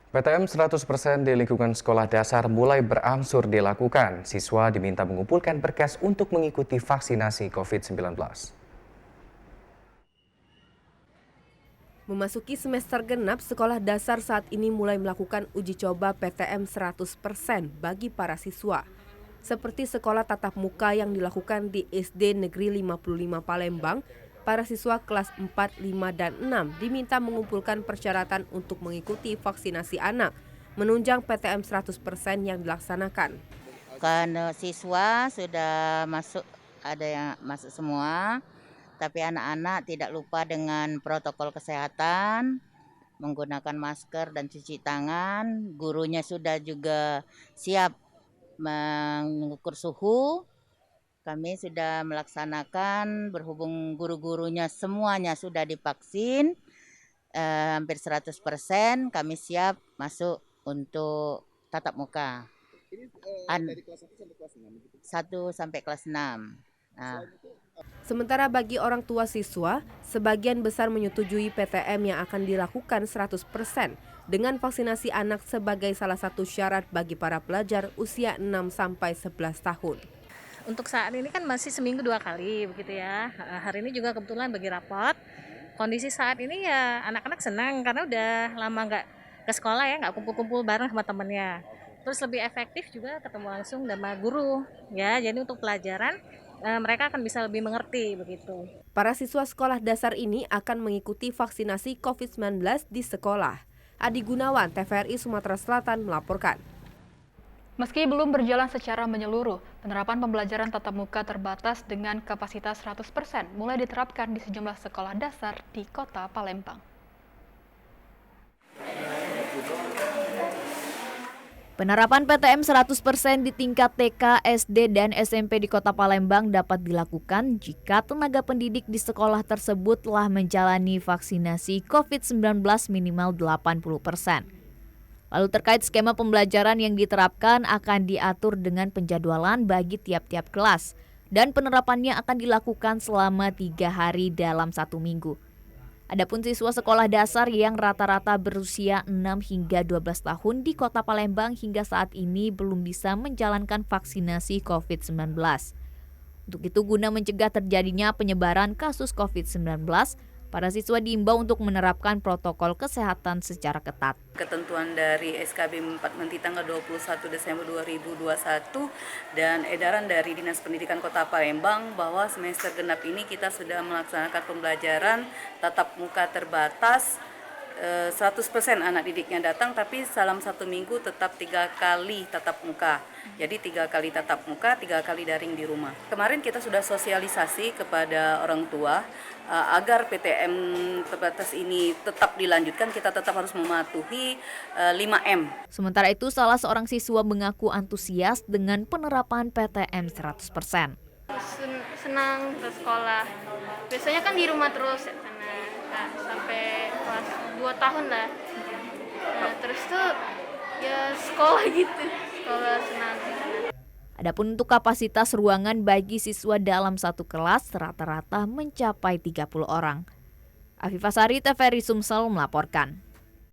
PTM 100% di lingkungan sekolah dasar mulai berangsur dilakukan. Siswa diminta mengumpulkan berkas untuk mengikuti vaksinasi COVID-19. Memasuki semester genap, sekolah dasar saat ini mulai melakukan uji coba PTM 100% bagi para siswa. Seperti sekolah tatap muka yang dilakukan di SD Negeri 55 Palembang, para siswa kelas 4, 5, dan 6 diminta mengumpulkan persyaratan untuk mengikuti vaksinasi anak, menunjang PTM 100% yang dilaksanakan. Karena siswa sudah masuk, ada yang masuk semua, tapi anak-anak tidak lupa dengan protokol kesehatan, menggunakan masker dan cuci tangan. Gurunya sudah juga siap mengukur suhu. Kami sudah melaksanakan, berhubung guru-gurunya semuanya sudah divaksin, hampir 100%, kami siap masuk untuk tatap muka. Dari kelas 1 sampai kelas 6? 1 sampai kelas 6. Nah. Sementara bagi orang tua siswa, sebagian besar menyetujui PTM yang akan dilakukan 100% dengan vaksinasi anak sebagai salah satu syarat bagi para pelajar usia 6 sampai 11 tahun. Untuk saat ini kan masih seminggu 2 kali begitu ya. Hari ini juga kebetulan bagi rapot. Kondisi saat ini ya anak-anak senang karena udah lama nggak ke sekolah ya, nggak kumpul-kumpul bareng sama temennya. Terus lebih efektif juga ketemu langsung sama guru ya. Jadi untuk pelajaran mereka akan bisa lebih mengerti begitu. Para siswa sekolah dasar ini akan mengikuti vaksinasi COVID-19 di sekolah. Adi Gunawan, TVRI Sumatera Selatan melaporkan. Meski belum berjalan secara menyeluruh, penerapan pembelajaran tatap muka terbatas dengan kapasitas 100% mulai diterapkan di sejumlah sekolah dasar di Kota Palembang. Penerapan PTM 100% di tingkat TK, SD, dan SMP di Kota Palembang dapat dilakukan jika tenaga pendidik di sekolah tersebut telah menjalani vaksinasi COVID-19 minimal 80%. Lalu terkait skema pembelajaran yang diterapkan akan diatur dengan penjadwalan bagi tiap-tiap kelas dan penerapannya akan dilakukan selama 3 hari dalam 1 minggu. Adapun siswa sekolah dasar yang rata-rata berusia 6 hingga 12 tahun di Kota Palembang hingga saat ini belum bisa menjalankan vaksinasi COVID-19. Untuk itu guna mencegah terjadinya penyebaran kasus COVID-19, para siswa diimbau untuk menerapkan protokol kesehatan secara ketat. Ketentuan dari SKB 4 Menteri tanggal 21 Desember 2021 dan edaran dari Dinas Pendidikan Kota Palembang bahwa semester genap ini kita sudah melaksanakan pembelajaran tatap muka terbatas. 100% anak didiknya datang, tapi dalam 1 minggu tetap 3 kali tatap muka. Jadi 3 kali tatap muka, 3 kali daring di rumah. Kemarin kita sudah sosialisasi kepada orang tua agar PTM terbatas ini tetap dilanjutkan, kita tetap harus mematuhi 5M. Sementara itu, salah seorang siswa mengaku antusias dengan penerapan PTM 100%. Senang ke sekolah. Biasanya kan di rumah terus ya, sampai kelas 2 tahun lah. Nah, terus tuh ya sekolah gitu, sekolah senang. Adapun untuk kapasitas ruangan bagi siswa dalam satu kelas rata-rata mencapai 30 orang. Afifah Sari, TVRI Sumsel melaporkan.